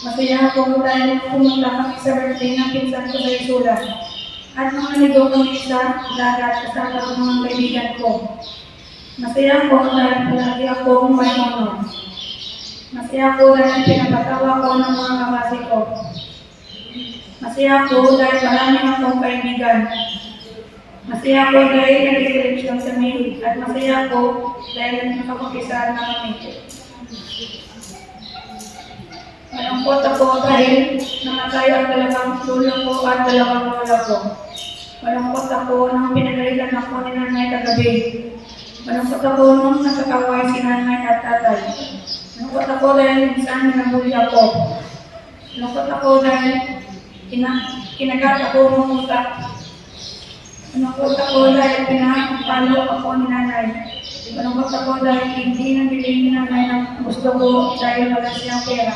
Masaya ako dahil pumunta kami sa birthday ng pinsan ko sa Isula. At nung naligo kami sa dagat kasama ng mga kaibigan ko. Masaya ako dahil palagi akong may honor. Masaya ako dahil pinapatawa ko ng mga kabasi ko. Masaya ako dahil marami akong kaibigan. Masaya ako dahil nag-eleksyon sa mail. At masaya ako dahil nakapag-isa na kami. Malungkot ako dahil namatay ang dalawang lolo ko at dalawang lola ko. Malungkot ako nang pinagalitan ako ni nanay kagabi. Malungkot ako nung nakakaway si nanay at tatay. Malungkot ako dahil minsan nabuli ako. Malungkot ako dahil kinagat ako ng utak. Malungkot ako dahil pinapalo ako ni nanay. Malungkot ako dahil hindi nabili ni nanay ng gusto ko dahil wala siyang pera.